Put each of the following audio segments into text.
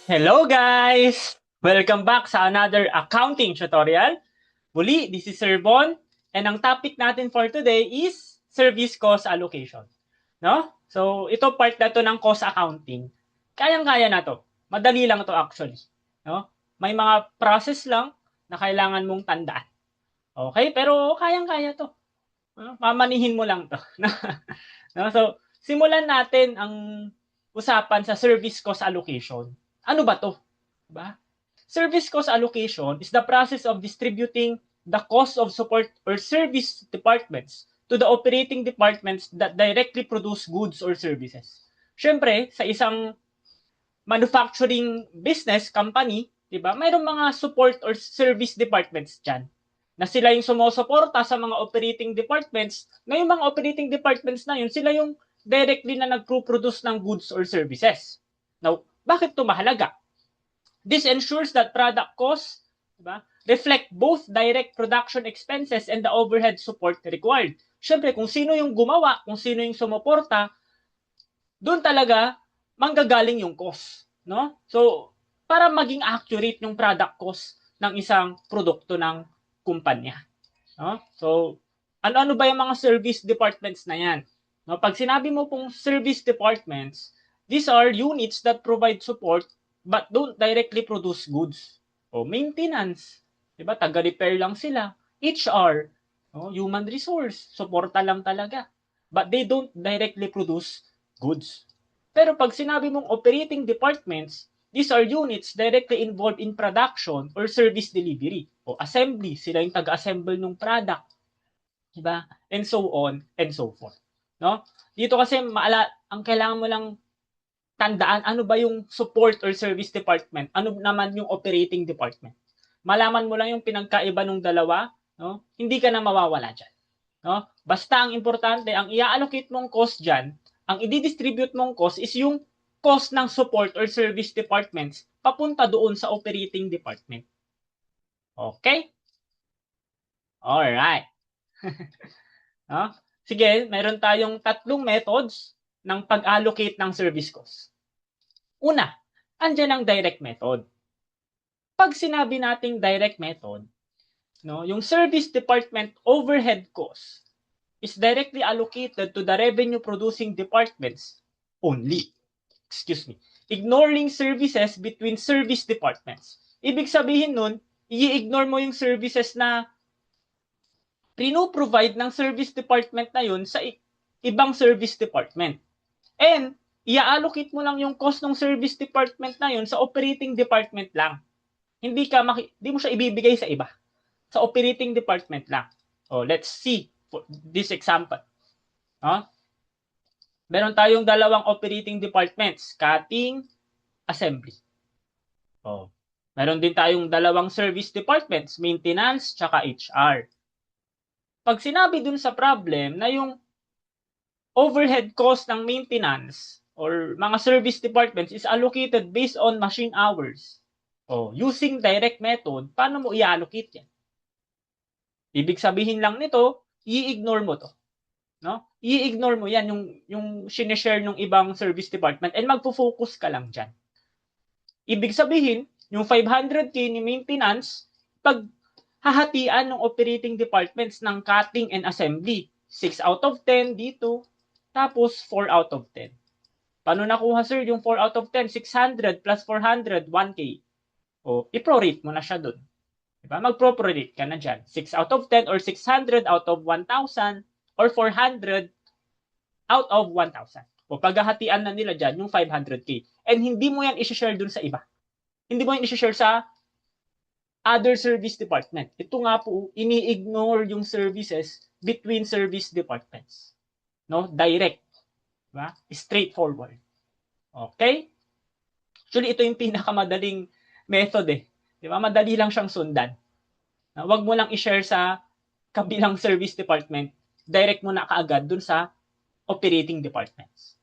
Hello guys! Welcome back sa another accounting tutorial. Muli, this is Sir Bon, and ang topic natin for today is service cost allocation. No? So, ito part na to ng cost accounting. Kayang-kaya na to. Madali lang to actually. No? May mga process lang na kailangan mong tandaan. Okay? Pero kayang-kaya to. No? Mamanihin mo lang to. No? So, simulan natin ang usapan sa service cost allocation. Ano ba to? Diba? Service cost allocation is the process of distributing the cost of support or service departments to the operating departments that directly produce goods or services. Siyempre, sa isang manufacturing business company, di ba, mayroong mga support or service departments dyan na sila yung sumusuporta sa mga operating departments, na yung mga operating departments na yun, sila yung directly na nagpo-produce ng goods or services. Now, bakit ito mahalaga? This ensures that product costs, diba, reflect both direct production expenses and the overhead support required. Siyempre, kung sino yung gumawa, kung sino yung sumuporta, doon talaga manggagaling yung cost. No? So, para maging accurate yung product cost ng isang produkto ng kumpanya. No? So, ano-ano ba yung mga service departments na yan? No? Pag sinabi mo pong service departments, these are units that provide support but don't directly produce goods. O maintenance, 'di ba? Taga-repair lang sila. HR, no? Human resource, suporta lang talaga. But they don't directly produce goods. Pero pag sinabi mong operating departments, these are units directly involved in production or service delivery. O assembly, sila yung taga-assemble ng product. 'Di ba? And so on and so forth. No? Dito kasi ang kailangan mo lang tandaan ano ba yung support or service department, ano naman yung operating department. Malaman mo lang yung pinagkaiba ng dalawa, no? Hindi ka na mawawala diyan, no? Basta ang importante, ang i-allocate mong cost diyan, ang i-distribute mong cost is yung cost ng support or service departments papunta doon sa operating department. Okay? All right. No? Sige, meron tayong tatlong methods ng pag-allocate ng service cost. Una, andyan ang direct method. Pag sinabi nating direct method, no, yung service department overhead cost is directly allocated to the revenue producing departments only. Excuse me. Ignoring services between service departments. Ibig sabihin nun, i-ignore mo yung services na provide ng service department na yun sa ibang service department. And, i-allocate mo lang yung cost ng service department na yun sa operating department lang. Hindi mo siya ibibigay sa iba. Sa operating department lang. Oh, let's see for this example. Meron tayong dalawang operating departments, cutting, assembly. Oh. Meron din tayong dalawang service departments, maintenance, tsaka HR. Pag sinabi dun sa problem na yung overhead cost ng maintenance or mga service departments is allocated based on machine hours. Using direct method, paano mo i-allocate yan? Ibig sabihin lang nito, i-ignore mo to. No? I-ignore mo yan, yung sinishare ng ibang service department and magpo-focus ka lang dyan. Ibig sabihin, yung 500K ni maintenance, pag hahatian ng operating departments ng cutting and assembly, 6 out of 10 dito, tapos 4 out of 10. Paano nakuha sir yung 4 out of 10? 600 plus 400, 1K. I-prorate mo na siya dun. Diba? Mag-prorate ka na dyan. 6 out of 10 or 600 out of 1,000 or 400 out of 1,000. Paghahatian na nila dyan yung 500K. And hindi mo yan i-share dun sa iba. Hindi mo yan i-share sa other service department. Ito nga po, ini-ignore yung services between service departments. No? Direct. Diba? Straightforward. Okay? Actually, ito yung pinakamadaling method eh. Diba? Madali lang siyang sundan. Huwag mo lang i-share sa kabilang service department. Direct mo na kaagad dun sa operating departments.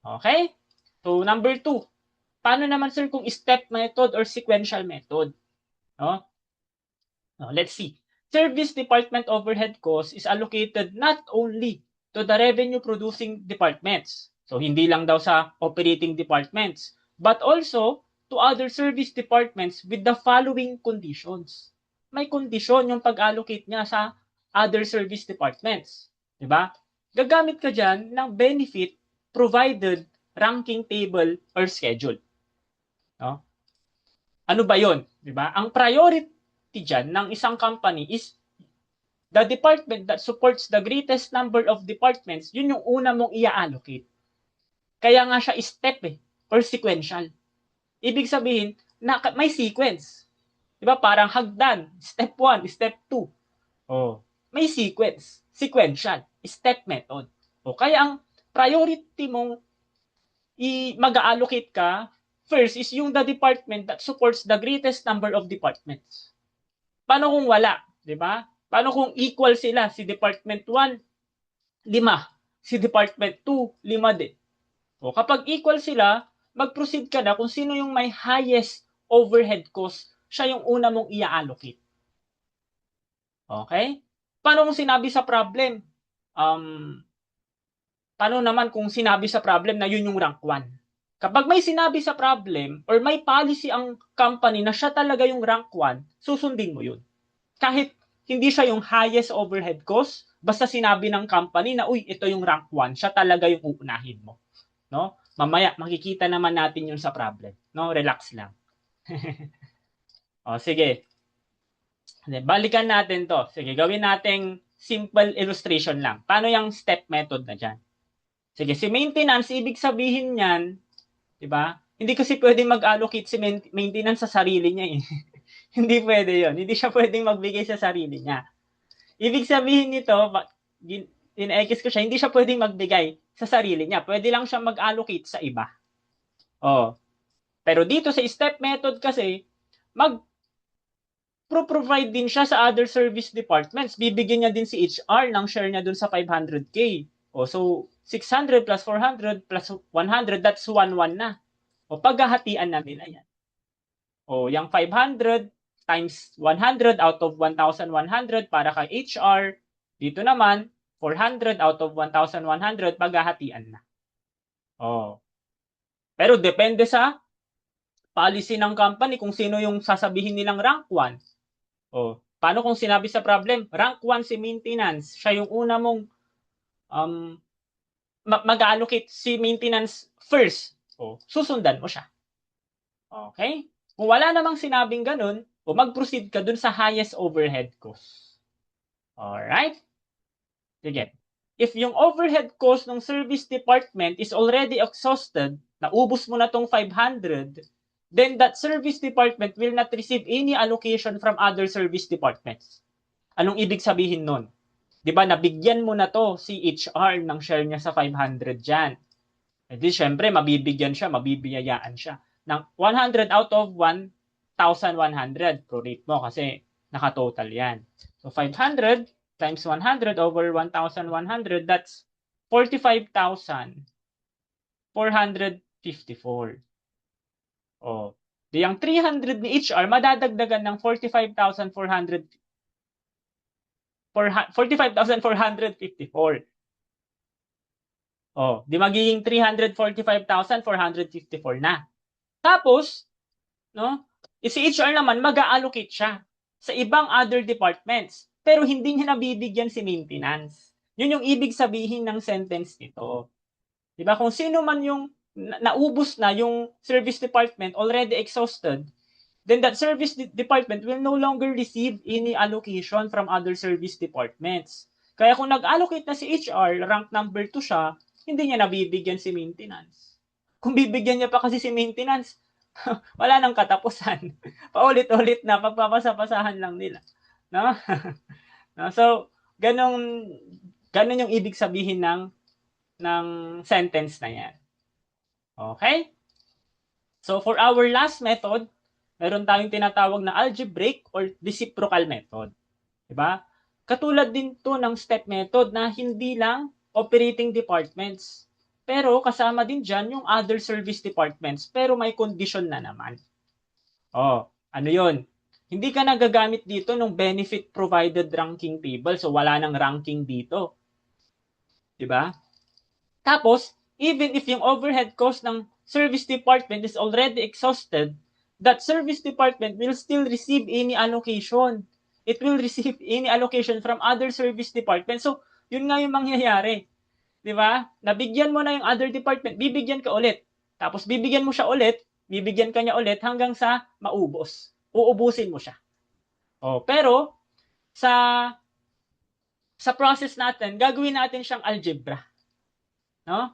Okay? So, number 2. Paano naman sir kung step method or sequential method? No? Let's see. Service department overhead cost is allocated not only to the revenue producing departments. So, hindi lang daw sa operating departments, but also to other service departments with the following conditions. May kondisyon yung pag-allocate niya sa other service departments. Diba? Gagamit ka dyan ng benefit provided ranking table or schedule. No? Ano ba yon? Diba? Ang priority dyan ng isang company is the department that supports the greatest number of departments, yun yung una mong i-allocate. Kaya nga siya step or sequential. Ibig sabihin, na may sequence. Diba? Parang hagdan. Step 1, step 2. Oh, may sequence. Sequential. Step method. O, kaya ang priority mong mag-allocate ka, first is yung the department that supports the greatest number of departments. Paano kung wala? Diba? Paano kung equal sila? Si Department 1, 5. Si Department 2, 5 din. O, kapag equal sila, mag-proceed ka na kung sino yung may highest overhead cost, siya yung una mong i-allocate. Okay? Paano kung sinabi sa problem? Paano naman kung sinabi sa problem na yun yung rank 1? Kapag may sinabi sa problem or may policy ang company na siya talaga yung rank 1, susundin mo yun. Kahit hindi siya yung highest overhead cost, basta sinabi ng company na, uy, ito yung rank 1, siya talaga yung uunahin mo. No? Mamaya, makikita naman natin yun sa problem. No? Relax lang. O, sige. Balikan natin to. Sige, gawin nating simple illustration lang. Paano yung step method na dyan? Sige, si maintenance, ibig sabihin niyan, di ba? Hindi kasi pwedeng mag-allocate si maintenance sa sarili niya eh. Hindi pwede yon. Hindi siya pwedeng magbigay sa sarili niya. Ibig sabihin nito, in-X ko siya, hindi siya pwedeng magbigay sa sarili niya. Pwede lang siya mag-allocate sa iba. Oh. Pero dito sa step method kasi, provide din siya sa other service departments. Bibigyan niya din si HR ng share niya dun sa 500K. O, so, 600 plus 400 plus 100, that's 1-1 na. O, paghahatian na nila yan. O, yung 500 times 100 out of 1,100 para kay HR. Dito naman, 400 out of 1,100, paghahatian na. O. Pero depende sa policy ng company kung sino yung sasabihin nilang rank 1. O, paano kung sinabi sa problem, rank 1 si maintenance, siya yung una mong mag-allocate si maintenance first. O, susundan mo siya. Okay? Kung wala namang sinabing ganun, o mag-proceed ka dun sa highest overhead cost. Alright? Sige. If yung overhead cost ng service department is already exhausted, naubos mo na tong 500, then that service department will not receive any allocation from other service departments. Anong ibig sabihin nun? Di ba, nabigyan mo na to si HR ng share niya sa 500 dyan. E di, syempre, mabibigyan siya, mabibiyayaan siya ng 100 out of 1,100. Prorate mo kasi nakatotal yan. So, 500 times 100 over 1,100, that's 45,454. Oh, di ang 300 ni HR madadagdagan ng 45,400 45,454. Oh, di magiging 345,454 na. Tapos, no? Si HR naman mag-a-allocate siya sa ibang other departments, pero hindi niya nabibigyan si maintenance. Yun yung ibig sabihin ng sentence nito. Di ba? Kung sino man yung naubos na yung service department, already exhausted, then that service department will no longer receive any allocation from other service departments. Kaya kung nag-allocate na si HR, rank number 2 siya, hindi niya nabibigyan si maintenance. Kung bibigyan niya pa kasi si maintenance, wala nang katapusan. Paulit-ulit na, pagpapasapasahan lang nila. No? No? So, ganun yung ibig sabihin ng sentence na yan. Okay? So, for our last method, meron tayong tinatawag na algebraic or reciprocal method. Diba? Katulad din to ng step method na hindi lang operating departments. Pero kasama din dyan yung other service departments. Pero may condition na naman. Oh, ano yun? Hindi ka nagagamit dito ng benefit provided ranking table. So, wala nang ranking dito. Diba? Tapos, even if yung overhead cost ng service department is already exhausted, that service department will still receive any allocation. It will receive any allocation from other service departments. So, yun nga yung mangyayari. Di ba? Nabigyan mo na yung other department, bibigyan ka ulit. Tapos bibigyan mo siya ulit, bibigyan ka niya ulit hanggang sa maubos. Uubusin mo siya. Pero sa process natin, gagawin natin siyang algebra. No?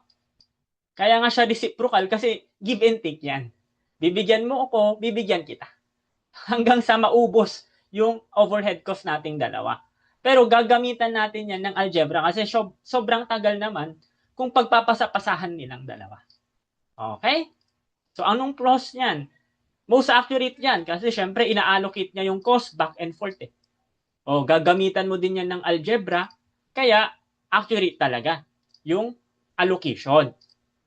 Kaya nga siya reciprocal kasi give and take yan. Bibigyan mo ako, bibigyan kita. Hanggang sa maubos yung overhead cost nating dalawa. Pero gagamitan natin yan ng algebra kasi sobrang tagal naman kung pagpapasapasahan nilang dalawa. Okay? So, anong pros niyan? Most accurate yan kasi syempre ina-allocate niya yung cost back and forth. Gagamitan mo din yan ng algebra kaya accurate talaga yung allocation.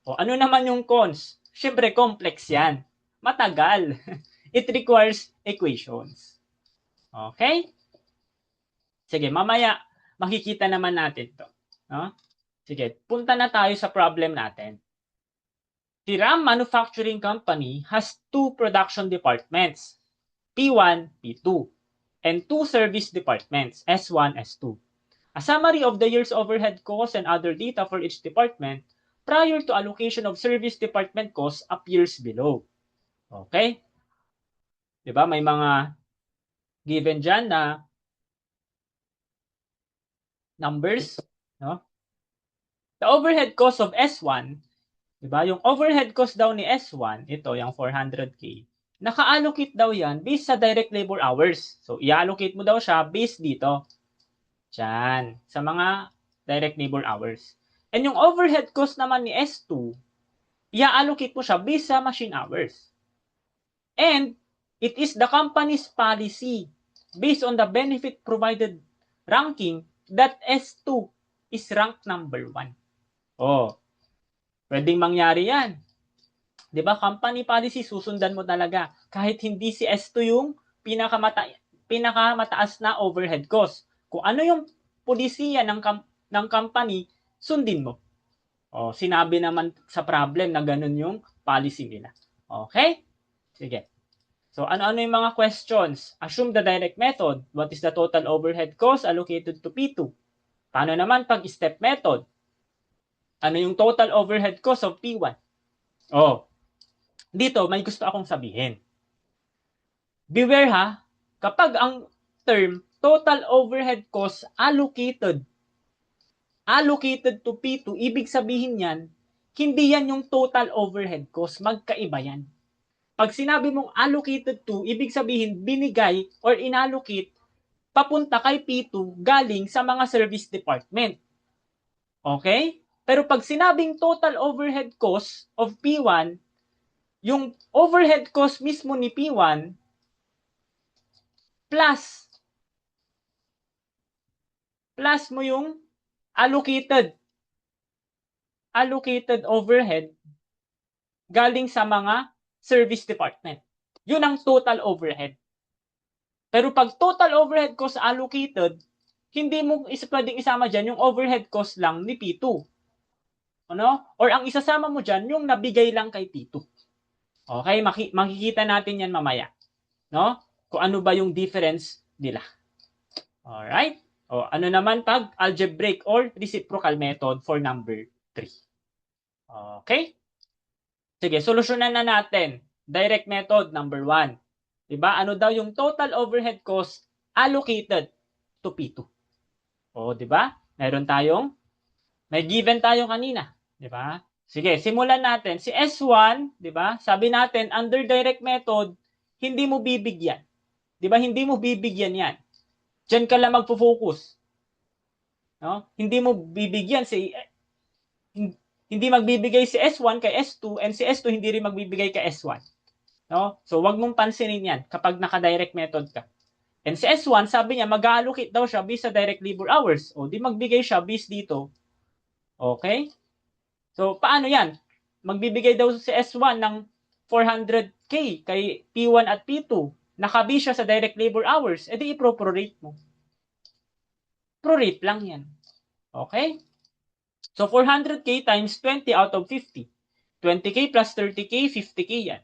Ano naman yung cons? Syempre complex yan. Matagal. It requires equations. Okay? Sige, mamaya makikita naman natin to. No? Sige, punta na tayo sa problem natin. The RAM Manufacturing Company has two production departments, P1, P2, and two service departments, S1, S2. A summary of the year's overhead costs and other data for each department prior to allocation of service department costs appears below. Okay? Diba? May mga given dyan na numbers. No? The overhead cost of S1, diba? Yung overhead cost daw ni S1, ito, yung 400K, naka-allocate daw yan based sa direct labor hours. So, i-allocate mo daw siya based dito. Diyan, sa mga direct labor hours. And yung overhead cost naman ni S2, i-allocate mo siya based sa machine hours. And it is the company's policy based on the benefit provided ranking that S2 is ranked number 1. Pwedeng mangyari yan. 'Di ba? Company policy, susundan mo talaga. Kahit hindi si S2 yung pinakamataas na overhead cost. Kung ano yung polisiya ng company, sundin mo. Sinabi naman sa problem na ganun yung policy nila. Okay? Sige. So, ano-ano yung mga questions? Assume the direct method. What is the total overhead cost allocated to P2? Paano naman pag step method? Ano yung total overhead cost of P1? Dito, may gusto akong sabihin. Beware ha, kapag ang term total overhead cost allocated to P2, ibig sabihin yan, hindi yan yung total overhead cost. Magkaiba yan. Pag sinabi mong allocated to, ibig sabihin binigay or inallocate papunta kay P2 galing sa mga service department. Okay? Pero pag sinabing total overhead cost of P1, yung overhead cost mismo ni P1 plus mo yung allocated overhead galing sa mga service department. Yun ang total overhead. Pero pag total overhead cost allocated, hindi mo pwedeng isama dyan yung overhead cost lang ni P2. Or ang isasama mo dyan, yung nabigay lang kay P2. Okay? Makikita natin yan mamaya. Kung ano ba yung difference nila. Alright? Ano naman pag algebraic or reciprocal method for number 3. Okay? Sige, solusyonan na natin. Direct method, number 1. Diba? Ano daw yung total overhead cost allocated to P2? Diba? May given tayo kanina. Diba? Sige, simulan natin. Si S1, diba? Sabi natin, under direct method, hindi mo bibigyan. Diba? Hindi mo bibigyan yan. Diyan ka lang magpo-focus. Hindi mo bibigyan hindi magbibigay si S1 kay S2 and si S2 hindi rin magbibigay kay S1. So, wag mong pansinin yan kapag naka-direct method ka. And si S1, sabi niya, mag-allocate daw siya based sa direct labor hours. Di magbigay siya based dito. Okay? So, paano yan? Magbibigay daw si S1 ng 400K kay P1 at P2. Nakabase siya sa direct labor hours. Di i-prorate mo. Prorate lang yan. Okay? So 400K times 20 out of 50. 20K plus 30K, 50K yan.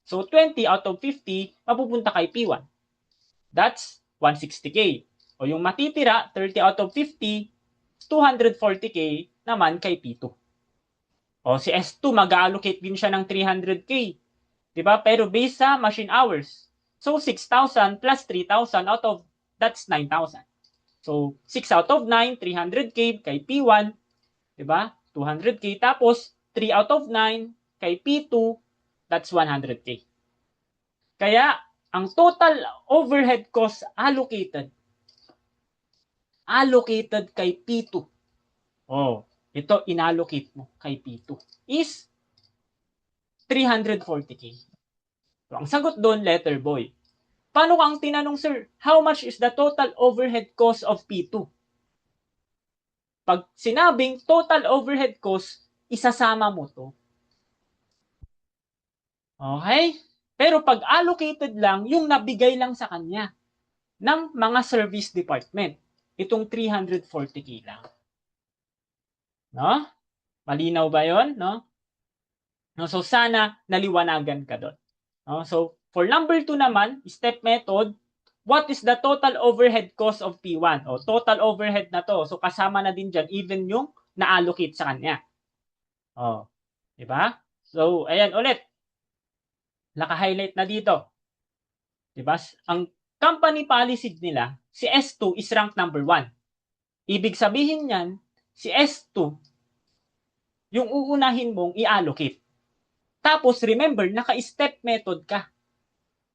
So 20 out of 50, mapupunta kay P1. That's 160K. O yung matitira, 30 out of 50, 240K naman kay P2. O si S2, mag-allocate din siya ng 300K. Diba? Pero based sa machine hours. So 6,000 plus 3,000 out of, that's 9,000. So 6 out of 9, 300K kay P1. Diba? 200K. Tapos 3 out of 9 kay P2, that's 100K. Kaya, ang total overhead cost allocated kay P2. Oh, ito inallocate mo kay P2 is 340K. So, ang sagot doon, letter boy. Paano ka ang tinanong, sir? How much is the total overhead cost of P2? Pag sinabing total overhead cost, isasama mo to. Okay? Pero pag allocated lang, yung nabigay lang sa kanya ng mga service department. Itong 340K lang. No? Malinaw ba yon? No? No? So, sana naliwanagan ka doon. No? So, for number 2 naman, step method, what is the total overhead cost of P1? O, total overhead na to. So, kasama na din dyan, even yung na-allocate sa kanya. O, diba? So, ayan ulit. Naka-highlight na dito. Diba? Ang company policy nila, si S2 is rank number 1. Ibig sabihin niyan, si S2, yung uunahin mong i-allocate. Tapos, remember, naka-step method ka.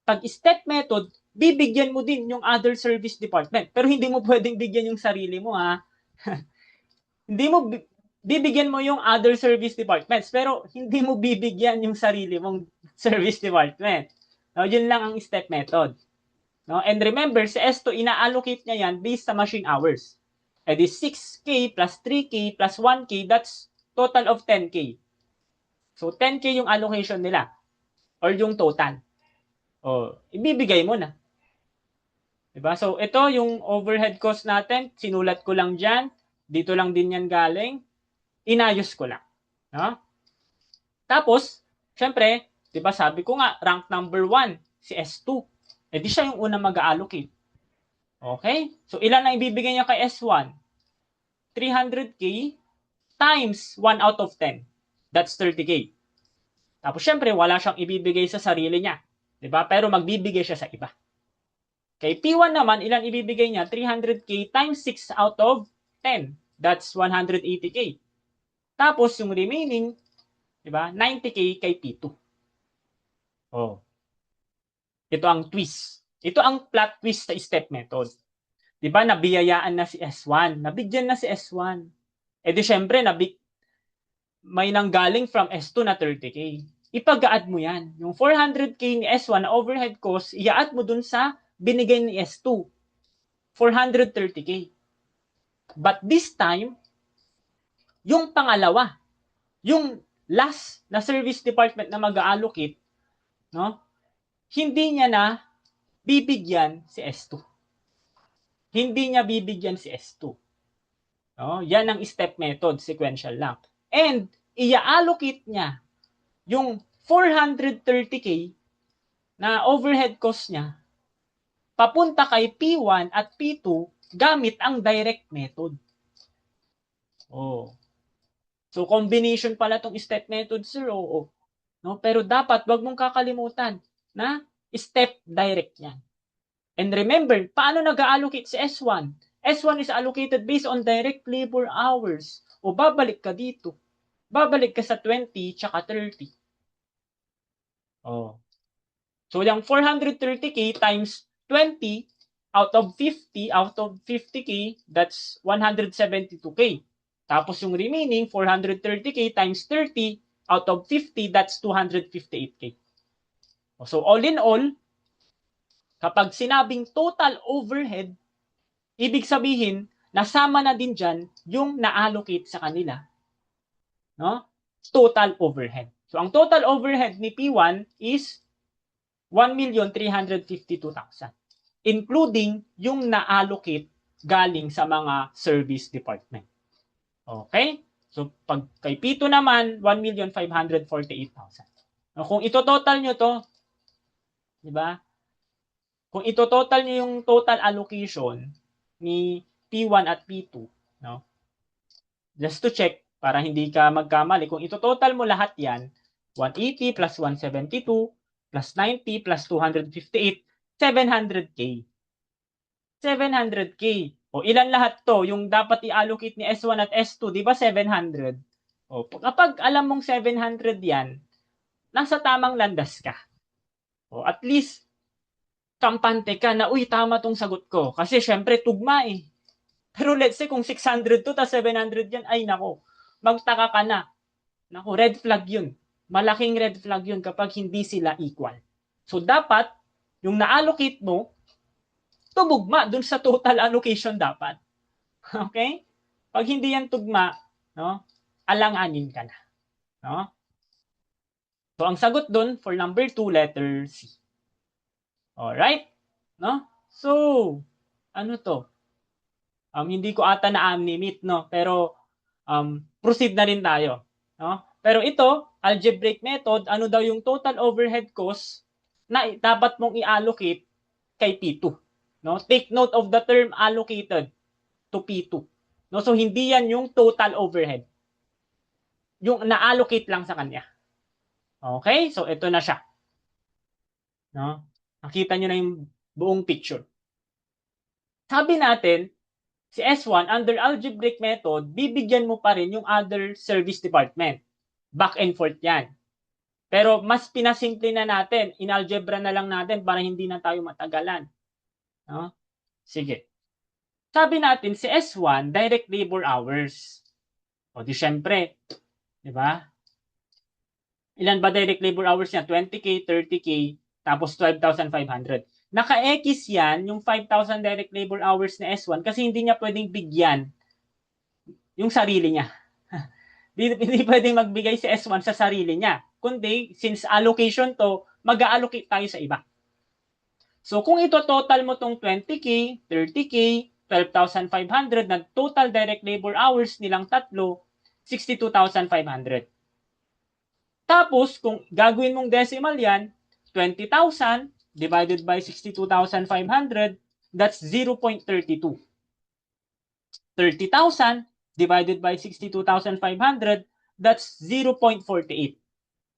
Pag step method, bibigyan mo din yung other service department. Pero hindi mo pwedeng bigyan yung sarili mo, ha? Hindi mo, bibigyan mo yung other service departments, pero hindi mo bibigyan yung sarili mong service department. No, yun lang ang step method. No? And remember, sa S2, ina-allocate niya yan based sa machine hours. E di 6K plus 3K plus 1K, that's total of 10K. So, 10K yung allocation nila or yung total. O, ibibigay mo na. Diba? So, ito yung overhead cost natin. Sinulat ko lang dyan. Dito lang din yan galing. Inayos ko lang. No? Tapos, syempre, diba sabi ko nga, rank number 1, si S2. E di siya yung unang mag-allocate. Okay? So, ilan ang ibibigay niya kay S1? 300K times 1 out of 10. That's 30K. Tapos, syempre, wala siyang ibibigay sa sarili niya. Diba? Pero magbibigay siya sa iba. Kay P1 naman, ilan ibibigay niya? 300K times 6 out of 10. That's 180K. Tapos, yung remaining, diba? 90K kay P2. Oh. Ito ang twist. Ito ang plot twist sa step method. Diba? Nabiyayaan na si S1. Nabigyan na si S1. E di syempre, may nanggaling from S2 na 30K. Ipag-add mo yan. Yung 400K ni S1 na overhead cost, i-add mo dun sa binigay ni S2. 430K. But this time, yung pangalawa, yung last na service department na mag-allocate, no? Hindi niya na bibigyan si S2. Hindi niya bibigyan si S2. No? Yan ang step method, sequential lang. And i-allocate niya yung 430K na overhead cost niya papunta kay P1 at P2 gamit ang direct method. Oh. So, combination pala itong step method, sir. Oo. No? Pero dapat, wag mong kakalimutan na step direct yan. And remember, paano nag-allocate si S1? S1 is allocated based on direct labor hours. O babalik ka dito. Babalik ka sa 20 tsaka 30. Oh. So, yung 430K times 20 out of 50K, that's 172K. Tapos yung remaining, 430K times 30 out of 50, that's 258K. So, all in all, kapag sinabing total overhead, ibig sabihin, nasama na din dyan yung na-allocate sa kanila. No? Total overhead. So, ang total overhead ni P1 is 1,352,000. Including yung na-allocate galing sa mga service department. Okay? So, pag kay P2 naman, 1,548,000. Kung ito-total nyo to, di ba? Kung ito-total nyo yung total allocation ni P1 at P2, no? Just to check, para hindi ka magkamali, kung ito-total mo lahat yan, 180 plus 172 plus 90 plus 258, 700K. 700K. O ilan lahat to? Yung dapat i-allocate ni S1 at S2, di ba 700? O kapag alam mong 700 yan, nasa tamang landas ka. O at least, kampante ka na, uy, tama tong sagot ko. Kasi syempre, tugma eh. Pero let's say kung 600 to, tas 700 yan, ay nako, magtaka ka na. Nako, red flag yun. Malaking red flag yun kapag hindi sila equal. So dapat, yung na-allocate mo, tumugma dun sa total allocation dapat. Okay? Pag hindi yan tugma, no, alanganin ka na. No? So, ang sagot dun for number 2, letter C. Alright? No? So, ano to? Hindi ko ata na-animate, no? Pero, proceed na rin tayo. No? Pero ito, algebraic method, ano daw yung total overhead cost na dapat mong i-allocate kay P2. No? Take note of the term allocated to P2. No? So, hindi yan yung total overhead. Yung na-allocate lang sa kanya. Okay? So, ito na siya. No? Nakita nyo na yung buong picture. Sabi natin, si S1, under algebraic method, bibigyan mo pa rin yung other service department. Back and forth yan. Pero mas pinasimple na natin. Inalgebra na lang natin para hindi na tayo matagalan. No? Sige. Sabi natin, si S1, direct labor hours. O di syempre, di ba? Ilan ba direct labor hours niya? 20K, 30K, tapos 12,500. Naka-X yan, yung 5,000 direct labor hours na S1 kasi hindi niya pwedeng bigyan yung sarili niya. Hindi pwedeng magbigay si S1 sa sarili niya. Kundi, since allocation to, mag-allocate tayo sa iba. So, kung ito total mo tong 20K, 30K, 12,500 na total direct labor hours nilang tatlo, 62,500. Tapos, kung gagawin mong decimal yan, 20,000 divided by 62,500, that's 0.32. 30,000 divided by 62,500, that's 0.48.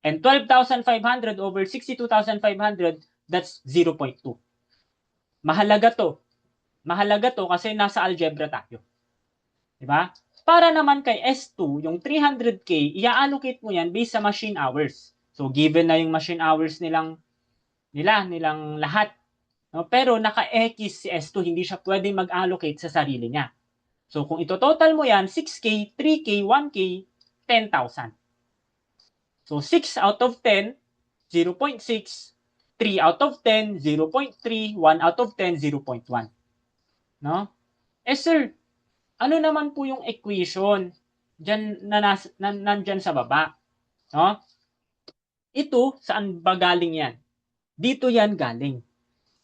And 12,500 over 62,500, that's 0.2. Mahalaga to. Mahalaga to kasi nasa algebra tayo. Diba? Para naman kay S2, yung 300K, i-allocate mo yan based sa machine hours. So, given na yung machine hours nilang lahat. No? Pero naka-X si S2, hindi siya pwedeng mag-allocate sa sarili niya. So, kung ito total mo yan, 6K, 3K, 1K, 10,000. So, 6 out of 10, 0.6. 3 out of 10, 0.3. 1 out of 10, 0.1. No? Sir, ano naman po yung equation dyan nandyan sa baba? No? Ito, saan ba galing yan? Dito yan galing.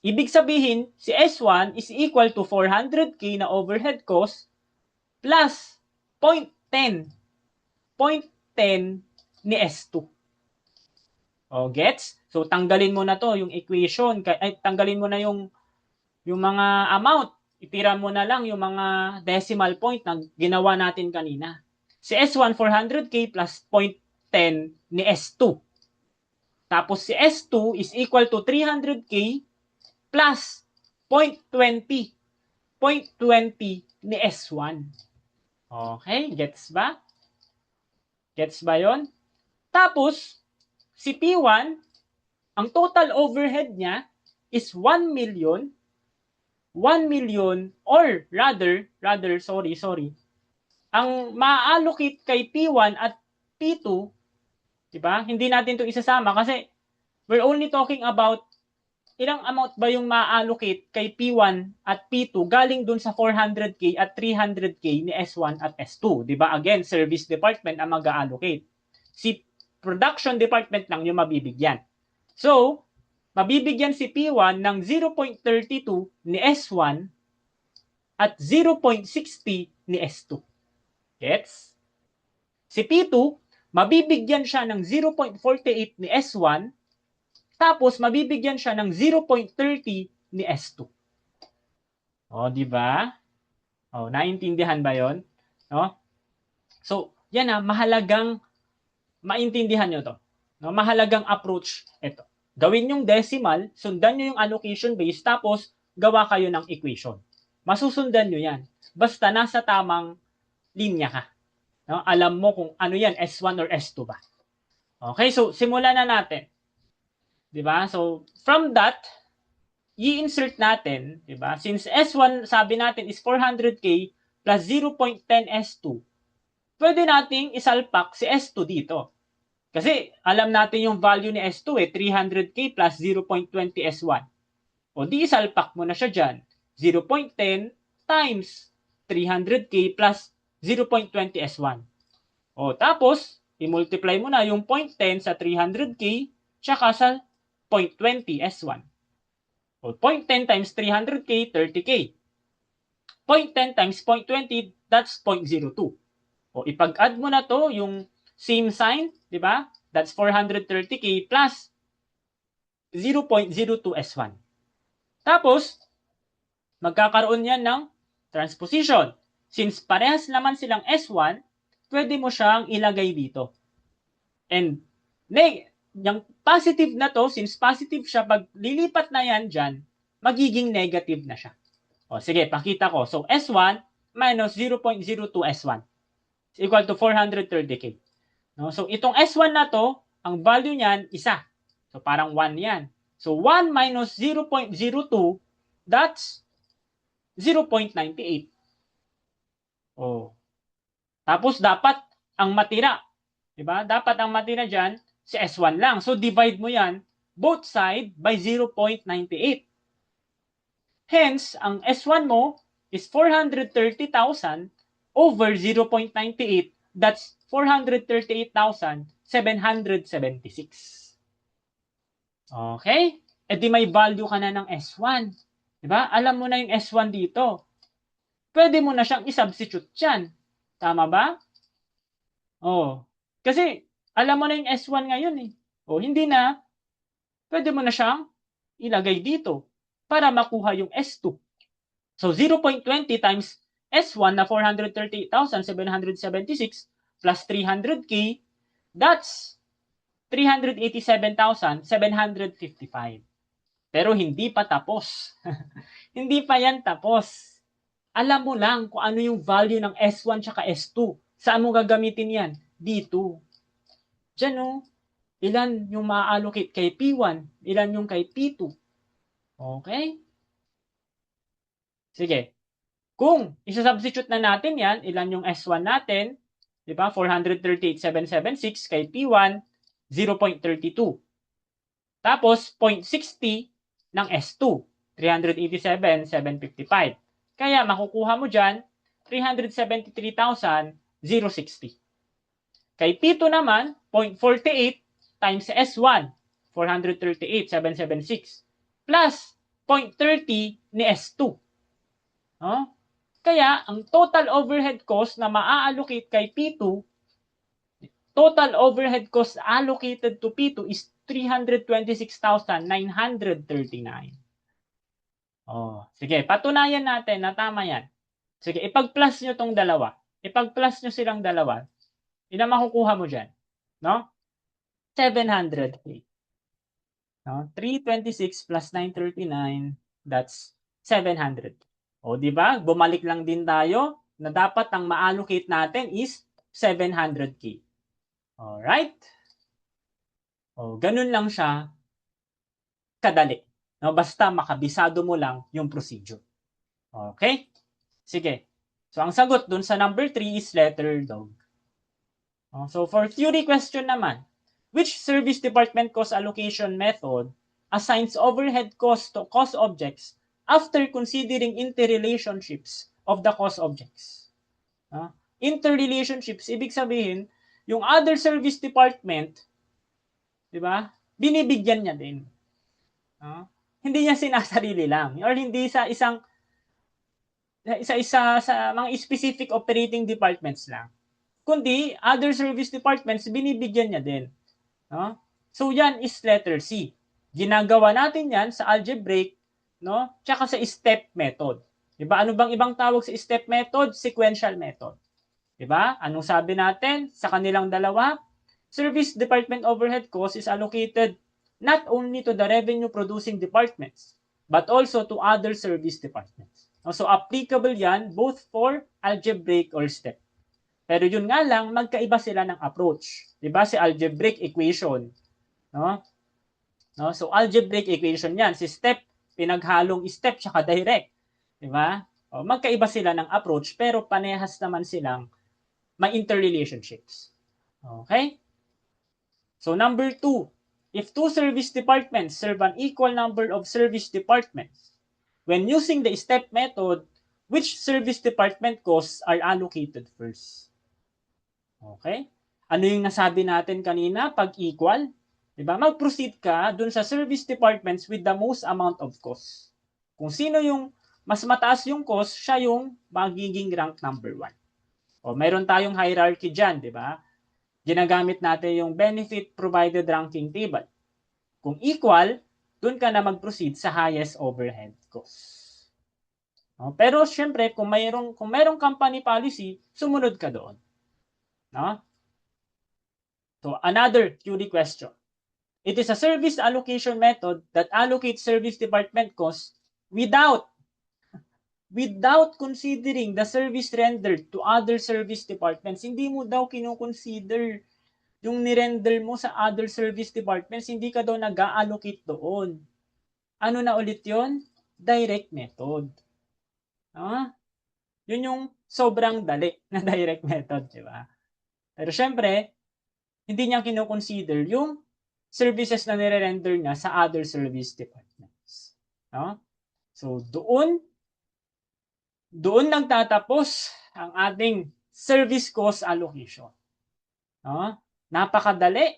Ibig sabihin, si S1 is equal to 400K na overhead cost plus 0.10. 0.10 ni S2. O, gets? So, tanggalin mo na to, yung equation. Tanggalin mo na yung mga amount. Itira mo na lang yung mga decimal point na ginawa natin kanina. Si S1, 400K plus 0.10 ni S2. Tapos si S2 is equal to 300K plus 0.20. 0.20 ni S1. Okay, gets ba? Gets ba yon? Tapos, si P1, ang total overhead niya is 1 million, or rather, sorry, ang ma-allocate kay P1 at P2, diba? Hindi natin ito isasama kasi we're only talking about ilang amount ba yung ma-allocate kay P1 at P2 galing dun sa 400K at 300K ni S1 at S2. Diba? Again, service department ang mag-allocate. Si production department lang yung mabibigyan. So, mabibigyan si P1 ng 0.32 ni S1 at 0.60 ni S2. Gets? Si P2, mabibigyan siya ng 0.48 ni S1, tapos mabibigyan siya ng 0.30 ni S2. O, di ba? O, naintindihan ba yon? No? So, yan mahalagang maintindihan nyo to. No? Mahalagang approach ito. Gawin yung decimal, sundan nyo yung allocation base, tapos gawa kayo ng equation. Masusundan nyo yan. Basta nasa tamang linya ka. No? Alam mo kung ano yan, S1 or S2 ba. Okay, so simulan na natin. Diba? So, from that, i-insert natin, diba? Since S1, sabi natin, is 400K plus 0.10 S2, pwede nating isalpak si S2 dito. Kasi alam natin yung value ni S2 300K plus 0.20 S1. O di isalpak mo na siya dyan. 0.10 times 300K plus 0.20 S1. O tapos, i-multiply mo na yung 0.10 sa 300K tsaka sa 0.20 S1. O 0.10 times 300K, 30K. 0.10 times 0.20, that's 0.02. O ipag-add mo na to, yung same sign, di ba? That's 430K plus 0.02 S1. Tapos, magkakaroon yan ng transposition. Since parehas naman silang S1, pwede mo siyang ilagay dito. And, yung positive na to, since positive siya, pag lilipat na yan dyan, magiging negative na siya. O, sige, pakita ko. So, S1 minus 0.02 S1 is equal to 430K. No? So, itong S1 na to, ang value niyan, isa. So, parang 1 yan. So, 1 minus 0.02, that's 0.98. Oh. Tapos, dapat ang matira. Diba? Dapat ang matira dyan, si S1 lang. So, divide mo yan, both side by 0.98. Hence, ang S1 mo is 430,000 over 0.98. That's 438,776. Okay? E di may value ka na ng S1. Diba? Alam mo na yung S1 dito. Pwede mo na siyang isubstitute dyan. Tama ba? Oh. Kasi, alam mo na yung S1 ngayon eh. O, hindi na. Pwede mo na siyang ilagay dito para makuha yung S2. So, 0.20 times S1 na 438,776 plus 300K, that's 387,755. Pero hindi pa tapos. Hindi pa yan tapos. Alam mo lang kung ano yung value ng S1 tsaka S2. Saan mo gagamitin yan? Dito. Diyan o. Ilan yung ma-allocate kay P1? Ilan yung kay P2? Okay? Sige. Kung isa-substitute na natin yan, ilan yung S1 natin? Diba? 438,776 kay P1, 0.32. Tapos, 0.60 ng S2, 387,755. Kaya, makukuha mo dyan, 373,060. Kay P2 naman, 0.48 times S1, 438,776, plus 0.30 ni S2. No? Kaya, ang total overhead cost na maa-allocate kay P2, total overhead cost allocated to P2 is 326,939. Oh, sige, patunayan natin na tama yan. Sige, ipag-plus nyo tong dalawa. Ipag-plus nyo silang dalawa. Ilan makukuha mo dyan? No? 700K. No? 326 plus 939, that's 700. O, di ba? Bumalik lang din tayo na dapat ang ma-allocate natin is 700K. Alright? O, ganun lang siya kadali. No? Basta makabisado mo lang yung procedure. Okay? Sige. So, ang sagot dun sa number 3 is letter dog. So, for theory question naman, which service department cost allocation method assigns overhead cost to cost objects after considering interrelationships of the cost objects? Interrelationships, ibig sabihin, yung other service department, di ba, binibigyan niya din. Hindi niya sinasarili lang. Or hindi sa isang isa-isa sa mga specific operating departments lang. Kundi, other service departments, binibigyan niya din. No? So, yan is letter C. Ginagawa natin yan sa algebraic, no? Tsaka sa step method. Diba? Ano bang ibang tawag sa step method? Sequential method. Diba? Anong sabi natin sa kanilang dalawa? Service department overhead cost is allocated not only to the revenue producing departments, but also to other service departments. So, applicable yan both for algebraic or step. Pero yun nga lang, magkaiba sila ng approach. Diba? Si algebraic equation. No? No? So, algebraic equation yan. Si step, pinaghalong step tsaka direct. Diba? O, magkaiba sila ng approach, pero panehas naman silang may interrelationships. Okay? So, number 2, if two service departments serve an equal number of service departments, when using the step method, which service department costs are allocated first? Okay? Ano yung nasabi natin kanina pag equal? Diba? Mag-proceed ka dun sa service departments with the most amount of cost. Kung sino yung mas mataas yung cost, siya yung magiging rank number 1. O, mayroon tayong hierarchy dyan, di ba? Ginagamit natin yung benefit provided ranking table. Kung equal, dun ka na mag-proceed sa highest overhead cost. No? Pero syempre, kung mayroong company policy, sumunod ka doon. No? So, another QD question. It is a service allocation method that allocates service department costs without considering the service rendered to other service departments. Hindi mo daw kino-consider yung nirender mo sa other service departments, hindi ka daw nag-allocate doon. Ano na ulit yon? Direct method. Yun yung sobrang dali na direct method, di ba? Pero syempre, hindi niya kino-consider yung services na nire-render niya sa other service departments. No? So, doon nagtatapos ang ating service cost allocation. No? Napakadali,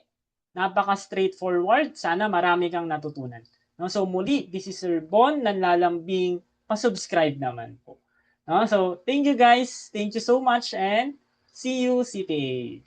napaka-straightforward. Sana marami kang natutunan. No? So, muli, this is Sir Bon, nanlalambing, pa-subscribe naman po. No? So, thank you guys. Thank you so much and see you CTA.